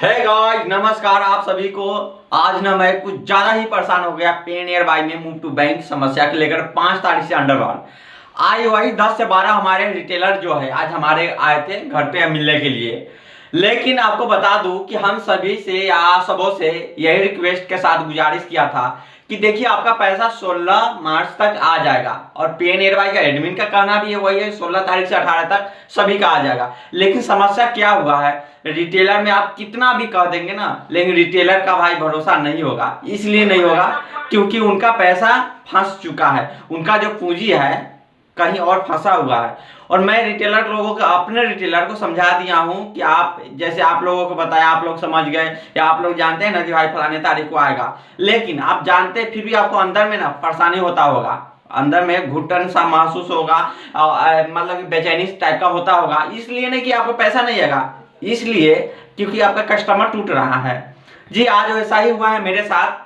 है गाइस, नमस्कार आप सभी को। आज ना मैं कुछ ज़्यादा ही परेशान हो गया पे नियर बाय में मूव टू बैंक समस्या को लेकर। 5 तारीख से अंडरवार आई, वही 10 से 12 हमारे रिटेलर जो है आज हमारे आए थे घर पे मिलने के लिए। लेकिन आपको बता दूं कि हम सभी से या सबों से यही रिक्वेस्ट के साथ गुजारिश किया था कि देखिए आपका पैसा 16 मार्च तक आ जाएगा, और पे नियर बाय का एडमिन का कहना भी है वही है 16 तारीख से 18 तक सभी का आ जाएगा। लेकिन समस्या क्या हुआ है, रिटेलर में आप कितना भी कह देंगे ना, लेकिन रिटेलर का भाई भरोसा नहीं होगा। इसलिए नहीं होगा क्योंकि उनका पैसा फंस चुका है, उनका जो पूंजी है कहीं और फंसा हुआ है। और मैं रिटेलर लोगों को, अपने रिटेलर को समझा दिया हूं कि आप जैसे आप लोगों को बताया, आप लोग समझ गए या आप लोग जानते हैं ना कि भाई फलाने तारीख को आएगा, लेकिन आप जानते फिर भी आपको अंदर में ना परेशानी होता होगा, अंदर में घुटन सा महसूस होगा, मतलब बेचैनी टाइप का होता होगा। इसलिए नहीं कि आपको पैसा नहीं आएगा, इसलिए क्योंकि आपका कस्टमर टूट रहा है। जी आज वैसा ही हुआ है मेरे साथ,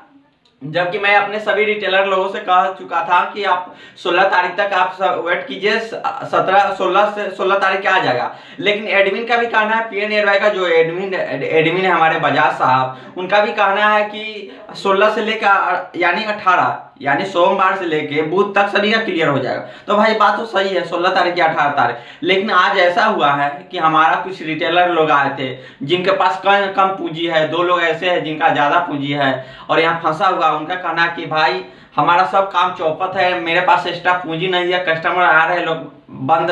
जबकि मैं अपने सभी रिटेलर लोगों से कह चुका था कि आप 16 तारीख तक आप वेट कीजिए, 16 तारीख के आ जाएगा। लेकिन एडमिन का भी कहना है, पी नियर बाय का जो एडमिन है हमारे बजाज साहब, उनका भी कहना है कि 16 से लेकर यानी 18 यानी सोमवार से लेके बुध तक सभी का क्लियर हो जाएगा। तो भाई बात तो सही है, 16 तारीख या 18 तारीख। लेकिन आज ऐसा हुआ है कि हमारा कुछ रिटेलर लोग आए थे जिनके पास कम पूंजी है, 2 लोग ऐसे हैं जिनका ज्यादा पूंजी है और यहाँ फंसा हुआ। उनका कहना कि भाई हमारा सब काम चौपट है, मेरे पास एक्स्ट्रा पूंजी नहीं है, कस्टमर आ रहे हैं, लोग बंद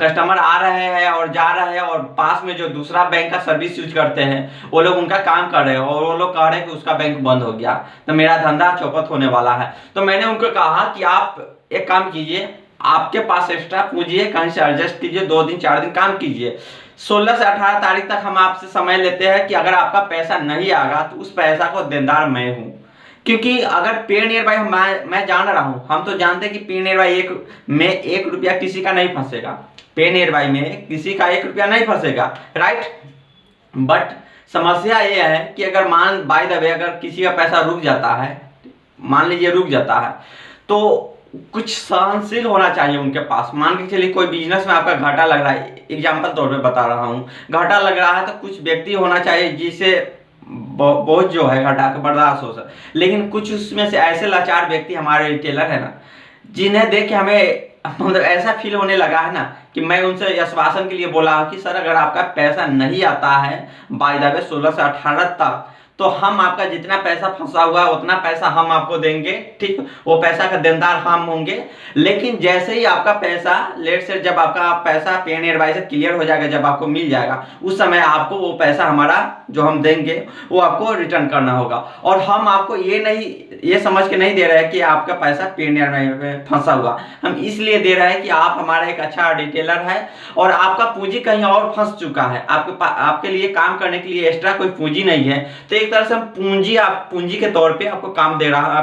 कस्टमर आ रहे हैं और जा रहे हैं, और पास में जो दूसरा बैंक का सर्विस यूज करते हैं वो लोग उनका काम कर रहे हैं और वो लोग कह रहे हैं कि उसका बैंक बंद हो गया, तो मेरा धंधा चौपट होने वाला है। तो मैंने उनको कहा कि आप एक काम कीजिए, आपके पास एक्स्ट्रा पूंजी है, कहीं से एडजस्ट कीजिए, 2 दिन 4 दिन काम कीजिए। 16 से 18 तारीख तक हम आपसे समय लेते हैं कि अगर आपका पैसा नहीं आएगा तो उस पैसा को देनदार मैं हूं। क्योंकि अगर पे नियर बाय मैं जान रहा हूं, हम तो जानते हैं कि पे नियर बाय में 1 रुपया किसी का नहीं फंसेगा, पे नियर बाय में किसी का 1 रुपया नहीं फंसेगा, राइट। बट समस्या ये है कि अगर मान बाय द वे अगर किसी का पैसा रुक जाता है, मान लीजिए रुक जाता है, तो कुछ सहनशील होना चाहिए उनके पास। मान के चलिए कोई बिजनेस में आपका घाटा लग रहा है, एग्जाम्पल तौर पे बता रहा हूँ, घाटा लग रहा है, तो कुछ व्यक्ति होना चाहिए जिसे बहुत जो है घाटा का बर्दाश्त हो सके। लेकिन कुछ उसमें से ऐसे लाचार व्यक्ति हमारे रिटेलर है ना, जिन्हें देख के हमें मतलब ऐसा फील होने लगा है ना कि मैं उनसे आश्वासन के लिए बोला कि सर अगर आपका पैसा नहीं आता है बाय द वे 16 से 18 तक, तो हम आपका जितना पैसा फंसा हुआ है उतना पैसा हम आपको देंगे, ठीक, वो पैसा का देनदार हम होंगे। लेकिन जैसे ही आपका पैसा लेट से जब आपका पैसा पे नियर बाय से क्लियर हो जाएगा, जब आपको मिल जाएगा, उस समय आपको वो पैसा हमारा जो हम देंगे वो आपको रिटर्न करना होगा। और हम आपको ये समझ के नहीं दे रहे हैं कि आपका पैसा पे नियर बाय में फंसा हुआ, हम इसलिए दे रहे हैं कि आप हमारा एक अच्छा रिटेलर है और आपका पूंजी कहीं और फंस चुका है, आपके लिए काम करने के लिए एक्स्ट्रा कोई पूंजी नहीं है। तो एक तरह से हम पूंजी के तौर पे आपको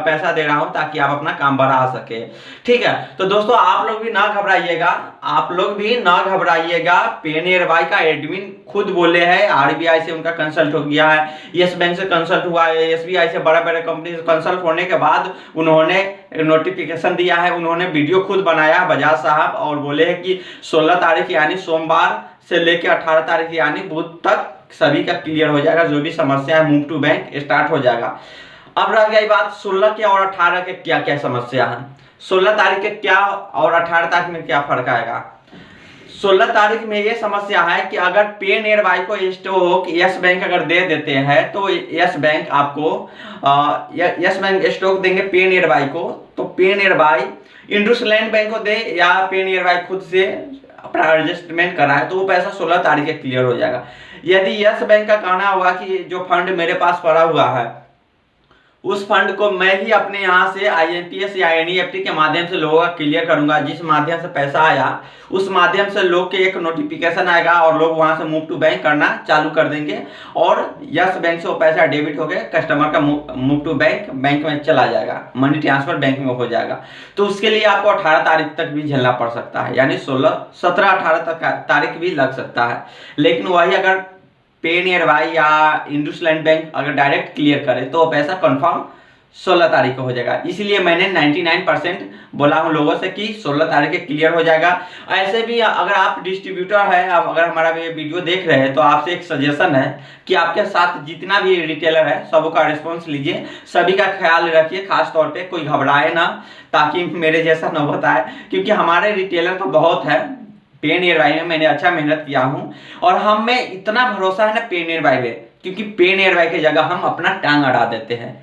पैसा दे रहा हूं ताकि आप अपना काम बढ़ा सके, ठीक है। तो दोस्तों आप लोग भी ना घबराइएगा, आप लोग भी ना घबराइएगा। पे नियर बाय का एडमिन खुद बोले हैं, आरबीआई से उनका कंसल्ट हो गया है, यस बैंक से कंसल्ट हुआ है, एसबीआई से बड़े कंपनी से कंसल्ट होने के बाद उन्होंने नोटिफिकेशन दिया है, उन्होंने वीडियो खुद बनाया बजाज साहब, और बोले हैं कि 16 तारीख यानी सोमवार से लेकर 18 तारीख यानी बुध तक सभी का क्लियर हो जाएगा, जो भी समस्या है मूव टू बैंक स्टार्ट हो जाएगा। अब रह गई बात 16 के और 18 के क्या क्या समस्या है। 16 तारीख के क्या और 18 तारीख में क्या फर्क आएगा। 16 तारीख में ये समस्या है कि अगर पे नियर बाय को स्टॉक यस बैंक अगर दे देते हैं तो यस बैंक आपको यस बैंक स्टॉक देंगे पे नियर बाय को, तो पे नियर बाय इंडसलैंड बैंक को दे या पे नियर बाय खुद से अपना एडजस्टमेंट कराए, तो वो पैसा 16 तारीख के क्लियर हो जाएगा। यदि यस बैंक का कहना होगा कि जो फंड मेरे पास पड़ा हुआ है उस फंड को मैं ही अपने यहाँ से IMPS या NEFT के माध्यम से लोगों का क्लियर करूंगा, जिस माध्यम से पैसा आया उस माध्यम से लोग के एक नोटिफिकेशन आएगा और लोग वहां से मूव टू बैंक करना चालू कर देंगे, और यस बैंक से वो पैसा डेबिट हो गया, कस्टमर का मूव टू बैंक में चला जाएगा, मनी ट्रांसफर बैंक में हो जाएगा। तो उसके लिए आपको 18 तारीख तक भी झेलना पड़ सकता है, यानी 17 18 तारीख भी लग सकता है। लेकिन वही अगर पे नियर बाय या इंडसलैंड बैंक अगर डायरेक्ट क्लियर करे तो पैसा कंफर्म 16 तारीख को हो जाएगा। इसलिए मैंने 99% बोला हूँ लोगों से कि 16 तारीख के क्लियर हो जाएगा। ऐसे भी अगर आप डिस्ट्रीब्यूटर है, अगर हमारा वीडियो देख रहे हैं, तो आपसे एक सजेशन है कि आपके साथ जितना भी रिटेलर है सबका रिस्पॉन्स लीजिए, सभी का ख्याल रखिए, खास तौर पे कोई घबराए ना, ताकि मेरे जैसा न बताए, क्योंकि हमारे रिटेलर तो बहुत है। पे नियर बाय में मैंने अच्छा मेहनत किया हूँ और हमें इतना भरोसा है ना पे नियर बाय में, क्योंकि पे नियर बाय की जगह हम अपना टांग अड़ा देते हैं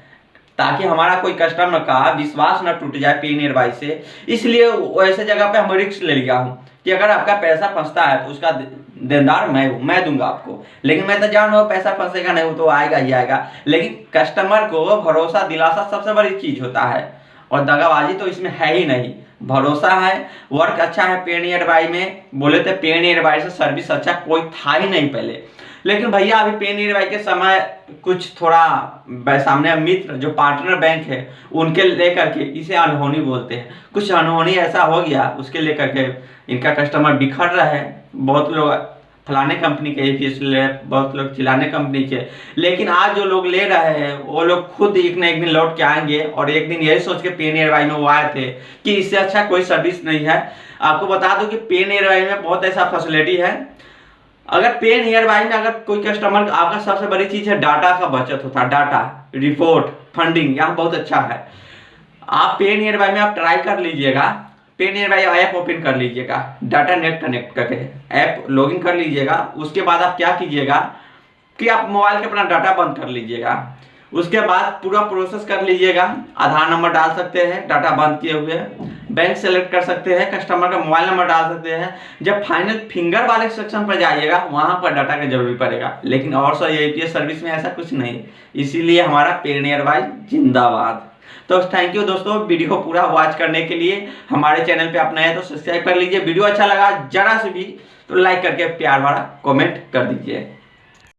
ताकि हमारा कोई कस्टमर का विश्वास न टूट जाए पे नियर बाय से। इसलिए ऐसे जगह पे हम रिस्क ले लिया हूँ कि अगर आपका पैसा फंसता है तो उसका देनदार मैं हूँ, मैं दूंगा आपको। लेकिन मैं तो जान रहा हूँ पैसा फंसेगा नहीं, वो तो आएगा ही आएगा, लेकिन कस्टमर को भरोसा दिलासा सबसे बड़ी चीज होता है और दगाबाजी तो इसमें है ही नहीं। भरोसा है, वर्क अच्छा है पे नियर बाय में। बोले थे पे नियर बाय से सर्विस अच्छा कोई था ही नहीं पहले, लेकिन भैया अभी पे नियर बाय के समय कुछ थोड़ा सामने मित्र जो पार्टनर बैंक है उनके लेकर के इसे अनहोनी बोलते हैं, कुछ अनहोनी ऐसा हो गया उसके लेकर के इनका कस्टमर बिखर रहा है। बहुत लोग फलाने कंपनी के एपीएस ले, बहुत लोग चिल्लाने कंपनी के, लेकिन आज जो लोग ले रहे हैं वो लोग खुद एक न एक दिन लौट के आएंगे और एक दिन यही सोच के पे नियर बाय में वो आए थे कि इससे अच्छा कोई सर्विस नहीं है। आपको बता दूं कि पे नियर बाय में बहुत ऐसा फैसिलिटी है। अगर पे नियर बाय में अगर कोई कस्टमर, आपका सबसे बड़ी चीज है डाटा का बचत होता है, डाटा रिपोर्ट फंडिंग यहाँ बहुत अच्छा है। आप पे नियर बाय में आप ट्राई कर लीजिएगा, पे नियर बाय ऐप ओपन कर लीजिएगा, डाटा नेट कनेक्ट करके ऐप लॉगिन कर लीजिएगा। उसके बाद आप क्या कीजिएगा कि आप मोबाइल के अपना डाटा बंद कर लीजिएगा। उसके बाद पूरा प्रोसेस कर लीजिएगा, आधार नंबर डाल सकते हैं डाटा बंद किए हुए, बैंक सेलेक्ट कर सकते हैं, कस्टमर का मोबाइल नंबर डाल सकते हैं। जब फाइनल फिंगर वाले सेक्शन पर जाइएगा वहां पर डाटा की जरूरत पड़ेगा, लेकिन और सो एपीएस सर्विस में ऐसा कुछ नहीं। इसीलिए हमारा पे नियर बाय जिंदाबाद। तो थैंक यू दोस्तों वीडियो को पूरा वॉच करने के लिए। हमारे चैनल पे आप नए हैं तो सब्सक्राइब कर लीजिए। वीडियो अच्छा लगा जरा से भी तो लाइक करके प्यार भरा कमेंट कर दीजिए।